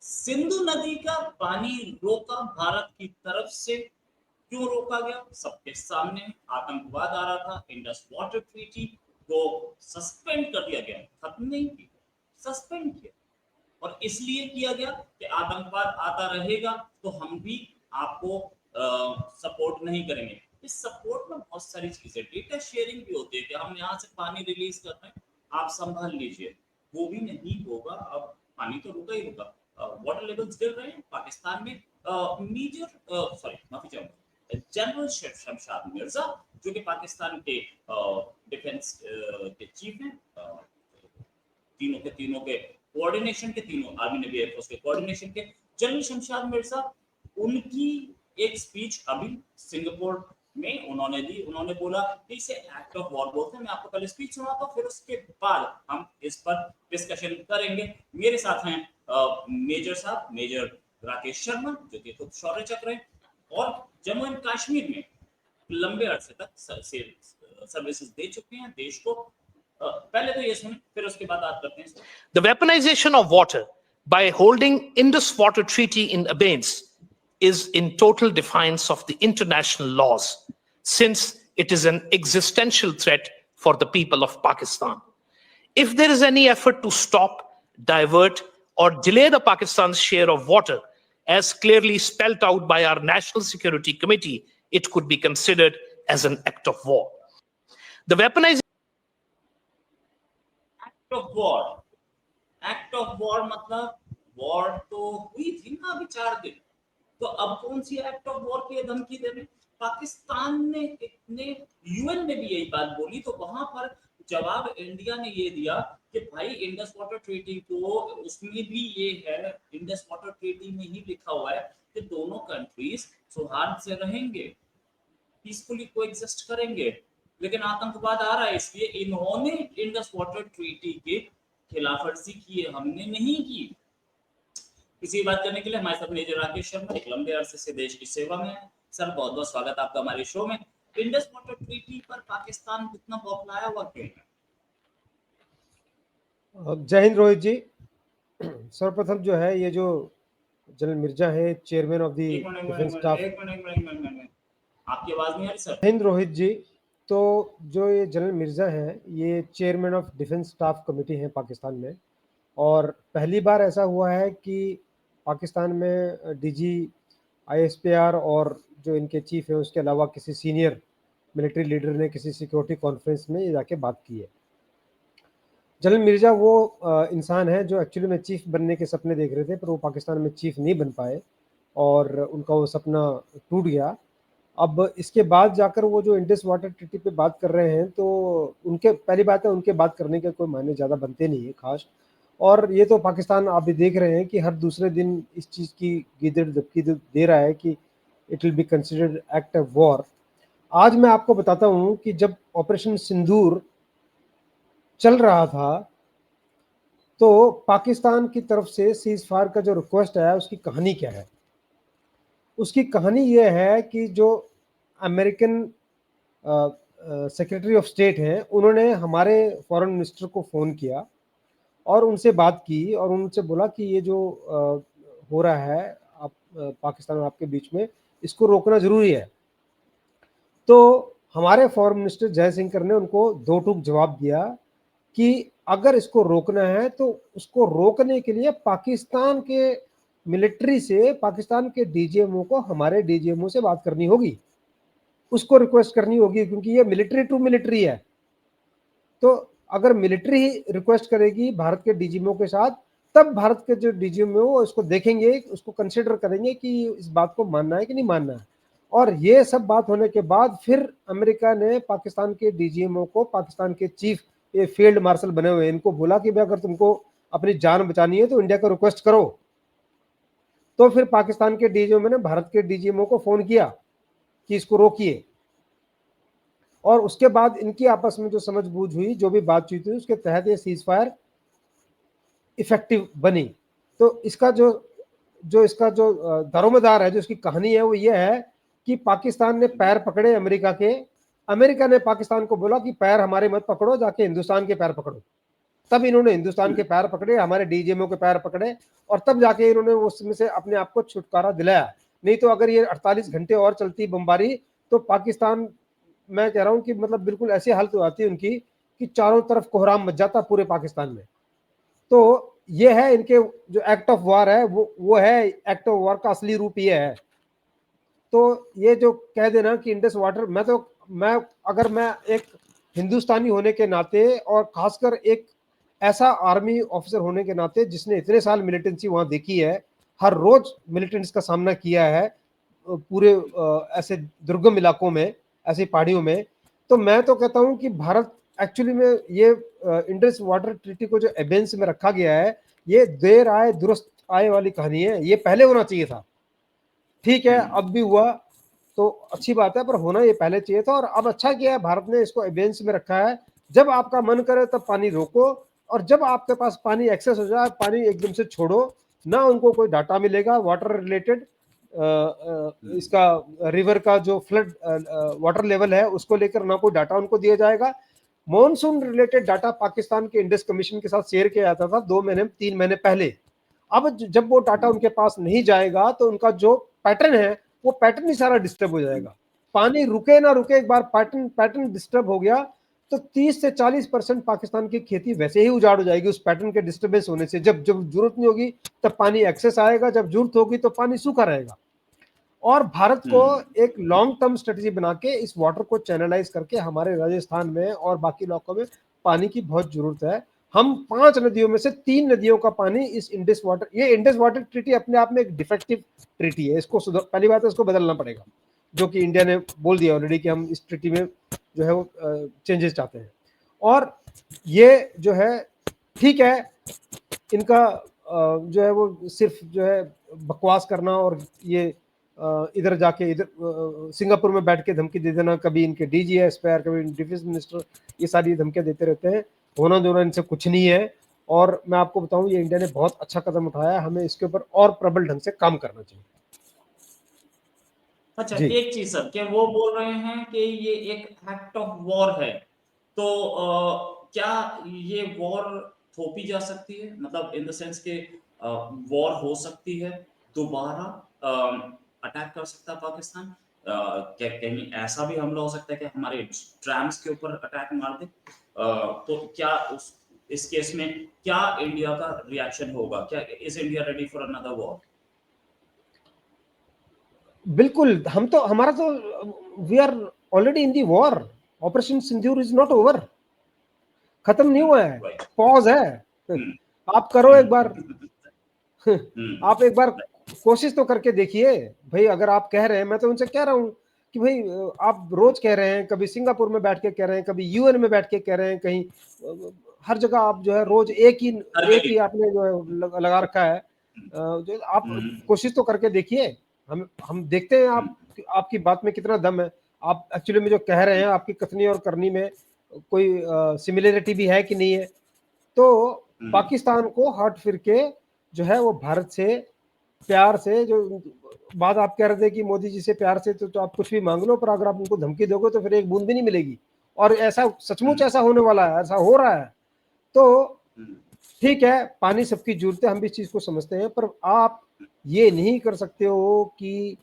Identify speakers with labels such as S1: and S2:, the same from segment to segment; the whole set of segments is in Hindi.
S1: सिंधु नदी का पानी रोका भारत की तरफ से। क्यों रोका गया? सबके सामने आतंकवाद आ रहा था। इंडस वाटर ट्रीटी को सस्पेंड कर दिया गया, खत्म नहीं किया, सस्पेंड किया। और इसलिए किया गया कि आतंकवाद आता रहेगा तो हम भी आपको सपोर्ट नहीं करेंगे। इस सपोर्ट में बहुत सारी चीजें, डेटा शेयरिंग भी होती है कि हम यहाँ से पानी रिलीज कर रहे हैं, आप संभाल लीजिए। वो भी नहीं होगा। अब पानी तो रुका ही रुका, वाटर लेवल्स गिर रहे हैं पाकिस्तान में। मेजर सॉरी माफी चाहूंगा, जनरल शमशाद मिर्जा जो कि पाकिस्तान के डिफेंस के चीफ हैं, तीनों के कोऑर्डिनेशन के, तीनों आर्मी नेवी एयरफोर्स के कोऑर्डिनेशन के जनरल शमशाद मिर्जा, उनकी एक स्पीच अभी सिंगापुर में उन्होंने दी। उन्होंने बोला कि इसे एक्ट ऑफ वॉर बोलते हैं। मैं आपको पहले स्पीच सुनाता हूँ, फिर उसके बाद हम इस पर डिस्कशन करेंगे। मेरे साथ हैं मेजर साहब, मेजर राकेश शर्मा जो कि खुद शौर्य चक्र है और जम्मू एंड कश्मीर में लंबे अरसे तक सर्विसेज दे चुके हैं देश को। पहले तो ये सुने, फिर उसके बाद बात करते हैं।
S2: The weaponization of water by holding Indus Water Treaty in abeyance is in total defiance of the international laws, since it is an existential threat for the people of Pakistan. If there is any effort to stop, divert, or delay the Pakistan's share of water, as clearly spelled out by our National Security Committee, it could be considered as an act of war. The weaponization
S1: act of war मतलब वॉर तो हुई थी ना अभी 4 दिन, तो अब कौन सी एक्ट ऑफ वॉर की धमकी दे रहे? पाकिस्तान ने इतने, यूएन में भी यही बात बोली, तो वहां पर जवाब इंडिया ने ये दिया कि भाई इंडस वाटर ट्रीटी को, उसमें भी ये है, इंडस वाटर ट्रीटी में ही लिखा हुआ है कि दोनों कंट्रीज सौहार्द से रहेंगे, पीसफुली कोएग्जिस्ट करेंगे। लेकिन आतंकवाद आ रहा है, इसलिए इन्होंने इंडस वाटर ट्रीटी के खिलाफवर्जी की है, हमने नहीं की। इसी बात करने के लिए हमारे साथ मेजर राकेश शर्मा, एक लंबे अरसे से देश की सेवा में है। सर बहुत बहुत स्वागत आपका हमारे शो में। इंडस वाटर ट्रीटी पर पाकिस्तान कितना बौखलाया हुआ क्यों है?
S3: जय हिंद रोहित जी। सर्वप्रथम जो है, ये जो जनरल मिर्जा है, chairman of the defence staff.
S1: आपकी आवाज नहीं आ रही सर।
S3: हिंद रोहित जी, तो जो ये जनरल मिर्जा हैं, ये chairman of defence staff committee हैं पाकिस्तान में। और पहली बार ऐसा हुआ है कि पाकिस्तान में डीजी, आईएसपीआर और जो इनके चीफ है उसके अलावा किसी सीनियर मिलिट्री लीडर ने किसी सिक्योरिटी कॉन्फ्रेंस में जाके बात की है। जनरल मिर्जा वो इंसान है जो एक्चुअली में चीफ बनने के सपने देख रहे थे, पर वो पाकिस्तान में चीफ नहीं बन पाए और उनका वो सपना टूट गया। अब इसके बाद जाकर वो जो इंडस वाटर ट्रीटी पे बात कर रहे हैं, तो उनके, पहली बात है, उनके बात करने के कोई मायने ज़्यादा बनते नहीं है खास। और ये तो पाकिस्तान आप भी देख रहे हैं कि हर दूसरे दिन इस चीज़ की गिदड़ दबकी दे रहा है कि it will be considered act of war. आज मैं आपको बताता हूँ कि जब ऑपरेशन सिंदूर चल रहा था तो पाकिस्तान की तरफ से सीज फायर का जो रिक्वेस्ट आया, उसकी कहानी क्या है? उसकी कहानी ये है कि जो अमेरिकन सेक्रेटरी ऑफ स्टेट हैं, उन्होंने हमारे फॉरेन मिनिस्टर को फ़ोन किया और उनसे बात की और उनसे बोला कि ये जो हो रहा है आप पाकिस्तान और आपके बीच में, इसको रोकना ज़रूरी है। तो हमारे फॉरेन मिनिस्टर जयशंकर ने उनको दो टूक जवाब दिया कि अगर इसको रोकना है तो उसको रोकने के लिए पाकिस्तान के मिलिट्री से, पाकिस्तान के डीजीएमओ को हमारे डीजीएमओ से बात करनी होगी, उसको रिक्वेस्ट करनी होगी, क्योंकि ये मिलिट्री टू मिलिट्री है। तो अगर मिलिट्री ही रिक्वेस्ट करेगी भारत के डीजीएमओ के साथ, तब भारत के जो डीजीएमओ इसको देखेंगे, उसको कंसिडर करेंगे कि इस बात को मानना है कि नहीं मानना है। और ये सब बात होने के बाद फिर अमेरिका ने पाकिस्तान के डीजीएमओ को, पाकिस्तान के चीफ, ये फील्ड मार्शल बने हुए, इनको बोला कि भाई अगर तुमको अपनी जान बचानी है तो इंडिया को रिक्वेस्ट करो। तो फिर पाकिस्तान के डीजीएमओ ने भारत के डीजीएमओ को फोन किया कि इसको रोकिए, और उसके बाद इनकी आपस में जो समझबूझ हुई, जो भी बातचीत हुई, उसके तहत ये सीज फायर इफेक्टिव बनी। तो इसका जो इसका जो दारोमदार है, जो इसकी कहानी है, वो ये है कि पाकिस्तान ने पैर पकड़े अमेरिका के। अमेरिका ने पाकिस्तान को बोला कि पैर हमारे मत पकड़ो, जाके हिंदुस्तान के पैर पकड़ो। तब इन्होंने हिंदुस्तान के पैर पकड़े, हमारे डीजीएमओ के पैर पकड़े, और तब जाके इन्होंने उसमें से अपने आप को छुटकारा दिलाया। नहीं तो अगर ये 48 घंटे और चलती बमबारी तो पाकिस्तान, मैं कह रहा हूं कि मतलब बिल्कुल ऐसी हालत हो जाती है उनकी कि चारों तरफ कोहराम मच जाता पूरे पाकिस्तान में। तो ये है इनके जो एक्ट ऑफ वॉर है, वो है एक्ट ऑफ वॉर का असली रूप ये है। तो ये जो कह देना कि इंडस वाटर, मैं अगर मैं एक हिंदुस्तानी होने के नाते और खासकर एक ऐसा आर्मी ऑफिसर होने के नाते जिसने इतने साल मिलिटेंसी वहां देखी है, हर रोज मिलिटेंट्स का सामना किया है पूरे ऐसे दुर्गम इलाकों में, ऐसी पहाड़ियों में, तो मैं तो कहता हूं कि भारत एक्चुअली में ये इंडस वाटर ट्रीटी को जो एबेंस में रखा गया है, ये देर आए दुरुस्त आए वाली कहानी है। ये पहले होना चाहिए था, ठीक है अब भी हुआ तो अच्छी बात है, पर होना ये पहले चाहिए था। और अब अच्छा किया है भारत ने इसको एबेंस में रखा है। जब आपका मन करे तब पानी रोको, और जब आपके पास पानी एक्सेस हो जाए पानी एकदम से छोड़ो। ना उनको कोई डाटा मिलेगा वाटर रिलेटेड, इसका रिवर का जो फ्लड वाटर लेवल है उसको लेकर ना कोई डाटा उनको दिया जाएगा। मॉनसून रिलेटेड डाटा पाकिस्तान के इंडस कमीशन के साथ शेयर किया जाता था 2 महीने 3 महीने पहले। अब जब वो डाटा उनके पास नहीं जाएगा तो उनका जो पैटर्न है वो पैटर्न ही सारा डिस्टर्ब हो जाएगा। पानी रुके ना रुके, एक बार पैटर्न डिस्टर्ब हो गया तो 30 से 40% पाकिस्तान की खेती वैसे ही उजाड़ हो जाएगी उस पैटर्न के डिस्टर्बेंस होने से। जब जब जरूरत नहीं होगी तब पानी एक्सेस आएगा, जब जरूरत होगी तो पानी सूखा रहेगा। और भारत को एक लॉन्ग टर्म स्ट्रेटेजी बना के इस वाटर को चैनलाइज करके हमारे राजस्थान में और बाकी इलाकों में पानी की बहुत जरूरत है। हम 5 नदियों में से 3 नदियों का पानी इस इंडस वाटर, ये इंडस वाटर ट्रीटी अपने आप में एक डिफेक्टिव ट्रीटी है, इसको पहली बात है इसको बदलना पड़ेगा, जो कि इंडिया ने बोल दिया ऑलरेडी कि हम इस ट्रीटी में जो है वो चेंजेस चाहते हैं। और ये जो है ठीक है, इनका जो है वो सिर्फ जो है बकवास करना और ये इधर जाके इधर सिंगापुर में बैठ के धमकी दे देना, कभी इनके डीजीएस पर, कभी डिफेंस मिनिस्टर, ये सारी धमकियां देते रहते हैं। होना जोना इनसे कुछ नहीं है। और मैं आपको बताऊं ये इंडिया ने बहुत अच्छा कदम उठाया, हमें इसके ऊपर और प्रबल ढंग से काम करना चाहिए।
S1: अच्छा,
S3: जी
S1: एक चीज सर, क्या वो बोल रहे हैं कि ये एक एक्ट ऑफ वॉर है, तो क्या ये वॉर थोपी जा सकती है, मतलब इन द सेंस के वॉर हो सकती है, दोबारा अटैक कर सकता है पाकिस्तान? क्या कहीं ऐसा भी हमला हो सकता है कि हमारे ट्रैम्स के ऊपर अटैक मार दे? तो क्या इस केस में क्या इंडिया का रिएक्शन होगा? क्या is India ready for another war?
S3: बिल्कुल, हम तो हमारा तो we are already in the war. Operation Sindoor is not over, खत्म नहीं हुआ है, पॉज है। आप करो एक बार आप एक बार कोशिश तो करके देखिए भाई। अगर आप कह रहे हैं, मैं तो उनसे कह रहा हूं कि भाई आप रोज कह रहे हैं, कभी सिंगापुर में बैठ के कह रहे हैं, कभी यूएन में बैठ के कह रहे हैं, कहीं हर जगह आप जो है रोज एक ही आपने जो है लगा रखा है। जो आप कोशिश तो करके देखिए, हम देखते हैं आपकी बात में कितना दम है। आप एक्चुअली में जो कह रहे हैं आपकी कथनी और करनी में कोई सिमिलरिटी भी है कि नहीं है। तो पाकिस्तान को हट फिर के जो है वो भारत से प्यार से, जो बात आप कह रहे थे कि मोदी जी से प्यार से तो आप कुछ भी मांग लो, पर अगर आप उनको धमकी दोगे तो फिर एक बूंद भी नहीं मिलेगी। और ऐसा सचमुच ऐसा होने वाला है, ऐसा हो रहा है। तो ठीक है, पानी सबकी जरूरत है, हम भी इस चीज को समझते हैं, पर आप ये नहीं कर सकते हो कि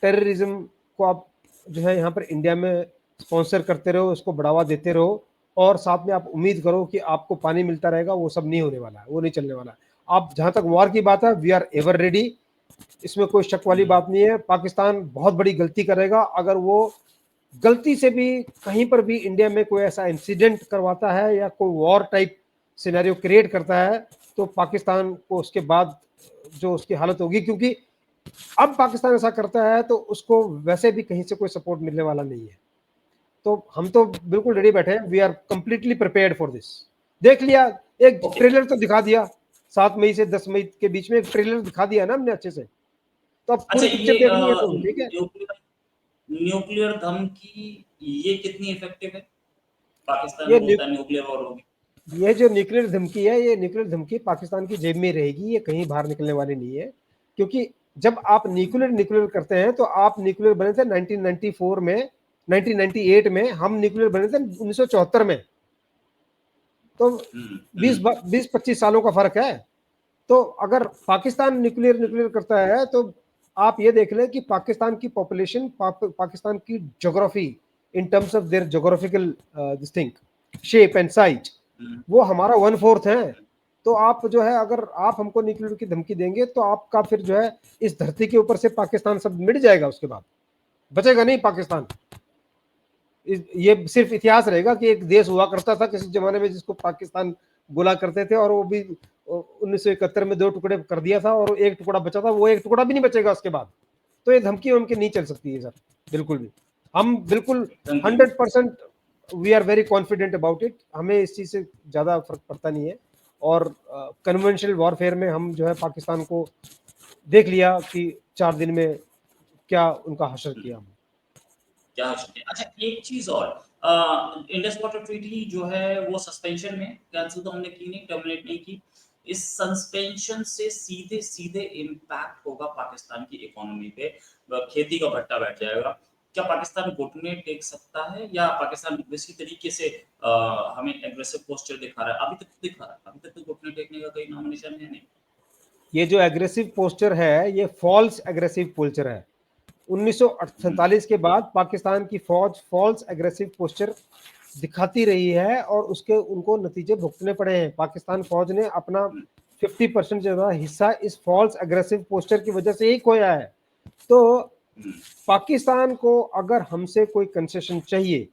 S3: टेररिज्म को आप जो है यहाँ पर इंडिया में स्पॉन्सर करते रहो, उसको बढ़ावा देते रहो, और साथ में आप उम्मीद करो कि आपको पानी मिलता रहेगा। वो सब नहीं होने वाला है, वो नहीं चलने वाला है। आप जहां तक वॉर की बात है, वी आर एवर रेडी, इसमें कोई शक वाली बात नहीं है। पाकिस्तान बहुत बड़ी गलती करेगा अगर वो गलती से भी कहीं पर भी इंडिया में कोई ऐसा इंसिडेंट करवाता है या कोई वॉर टाइप सिनेरियो क्रिएट करता है, तो पाकिस्तान को उसके बाद जो उसकी हालत होगी, क्योंकि अब पाकिस्तान ऐसा करता है तो उसको वैसे भी कहीं से कोई सपोर्ट मिलने वाला नहीं है। तो हम तो बिल्कुल रेडी बैठे हैं, we are completely prepared for this. देख लिया, एक ट्रेलर तो दिखा दिया 7 मई से 10 मई के बीच में, एक ट्रेलर दिखा दिया ना हमने अच्छे से। तो अब पूरी पिक्चर देखनी है तो ठीक है।
S1: न्यूक्लियर धमकी ये कितनी इफेक्टिव है? पाकिस्तान में बोलता है न्यूक्लियर वॉर होगी।
S3: ये जो न्यूक्लियर धमकी है, ये न्यूक्लियर धमकी पाकिस्तान की जेब में रहेगी, ये कहीं बाहर निकलने वाली नहीं है। क्योंकि जब आप न्यूक्लियर करते हैं तो आप न्यूक्लियर बने थे 1994 में, 1998 में हम न्यूक्लियर बने थे 1974 में। तो 20-25 सालों का फर्क है। तो अगर पाकिस्तान न्यूक्लियर करता है तो आप ये देख लें कि पाकिस्तान की पॉपुलेशन, पाकिस्तान की geography in terms of their geographical this thing shape and size, वो हमारा 1/4 है। तो आप जो है, अगर आप हमको न्यूक्लियर की धमकी देंगे तो आपका फिर जो है इस धरती के ऊपर से पाकिस्तान सब मिट जाएगा, उसके बाद बचेगा नहीं पाकिस्तान। ये सिर्फ इतिहास रहेगा कि एक देश हुआ करता था किसी जमाने में जिसको पाकिस्तान बोला करते थे, और वो भी 1971 में 2 टुकड़े कर दिया था और एक टुकड़ा बचा था, वो एक टुकड़ा भी नहीं बचेगा उसके बाद। तो ये धमकी उनकी नहीं चल सकती है सर, बिल्कुल भी। हम बिल्कुल 100% we are very confident about it, हमें इस चीज से ज्यादा फर्क पड़ता नहीं है। और कन्वेंशनल वॉरफेयर में हम जो है पाकिस्तान को देख लिया कि 4 दिन में क्या उनका हशर किया हम।
S1: क्या अच्छा, एक चीज और, इंडस वाटर ट्रीटी जो है वो सस्पेंशन में, कैंसिल तो हमने की नहीं, टर्मिनेट नहीं की। इस सस्पेंशन से सीधे सीधे इम्पैक्ट होगा पाकिस्तान की इकोनॉमी पे, खेती का भट्टा बैठ जाएगा। क्या पाकिस्तान घुटने टेक सकता है, या पाकिस्तान किसी तरीके से हमें एग्रेसिव पोस्चर दिखा रहा है? अभी तक दिखा रहा है, अभी तक तो घुटने टेकने का कोई नाम निशान है नहीं।
S3: ये जो एग्रेसिव पोस्चर है ये फॉल्स एग्रेसिव पोस्चर है। 1947 के बाद पाकिस्तान की फौज फॉल्स एग्रेसिव पोस्चर दिखाती रही है और उसके उनको नतीजे भुगतने पड़े हैं। पाकिस्तान फौज ने अपना 50% ज्यादा हिस्सा इस फॉल्स एग्रेसिव पोस्चर की वजह से ही खोया है। तो पाकिस्तान को अगर हमसे कोई कंसेशन चाहिए,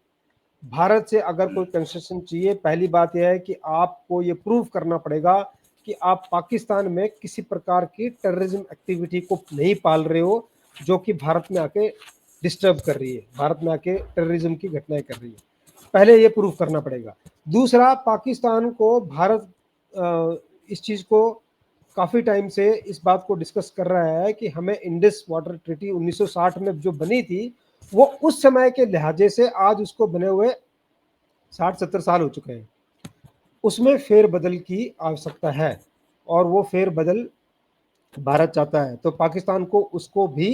S3: भारत से अगर कोई कंसेशन चाहिए, पहली बात यह है कि आपको ये प्रूव करना पड़ेगा कि आप पाकिस्तान में किसी प्रकार की टेररिज्म एक्टिविटी को नहीं पाल रहे हो जो कि भारत में आके डिस्टर्ब कर रही है, भारत में आके टेररिज्म की घटनाएं कर रही है। पहले ये प्रूव करना पड़ेगा। दूसरा, पाकिस्तान को भारत इस चीज को काफी टाइम से इस बात को डिस्कस कर रहा है कि हमें इंडस वाटर ट्रीटी 1960 में जो बनी थी, वो उस समय के लिहाजे से आज उसको बने हुए 60-70 साल हो चुके हैं, उसमें फेरबदल की आवश्यकता है और वो फेरबदल भारत चाहता है। तो पाकिस्तान को उसको भी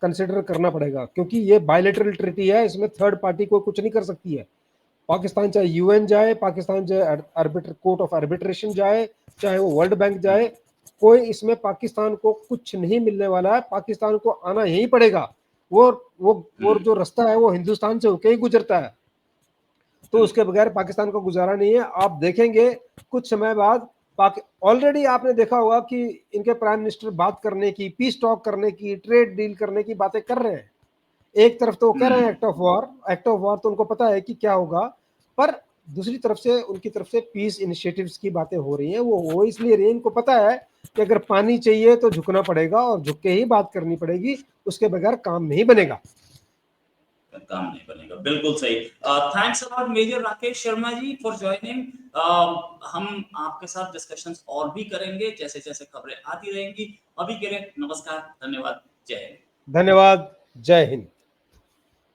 S3: कंसिडर करना पड़ेगा, क्योंकि ये बायलैटरल ट्रीटी है, इसमें थर्ड पार्टी कोई कुछ नहीं कर सकती है। पाकिस्तान चाहे यूएन जाए, पाकिस्तान चाहे आर्बिटर कोर्ट ऑफ आर्बिट्रेशन जाए, चाहे वो वर्ल्ड बैंक जाए, कोई इसमें पाकिस्तान को कुछ नहीं मिलने वाला है। पाकिस्तान को आना यही पड़ेगा। वो जो रास्ता है वो हिंदुस्तान से होके ही गुजरता है, तो उसके बगैर पाकिस्तान को गुजारा नहीं है। आप देखेंगे कुछ समय बाद ऑलरेडी आपने देखा होगा कि इनके प्राइम मिनिस्टर बात करने की, पीस टॉक करने की, ट्रेड डील करने की बातें कर रहे हैं। एक तरफ तो वो कह रहे हैं एक्ट ऑफ वॉर तो उनको पता है कि क्या होगा, पर दूसरी तरफ से उनकी तरफ से पीस इनिशिएटिव्स की बातें हो रही हैं। वो इसलिए रही, इनको पता है कि अगर पानी चाहिए तो झुकना पड़ेगा और झुक के ही बात करनी पड़ेगी, उसके बगैर काम नहीं बनेगा।
S1: काम नहीं बनेगा, बिल्कुल सही। Thanks a lot major Rakesh Sharma ji for joining. हम आपके साथ डिस्कशंस और भी करेंगे जैसे जैसे खबरें आती रहेंगी। अभी के लिए नमस्कार, धन्यवाद, जय हिंद।
S3: धन्यवाद, जय हिंद।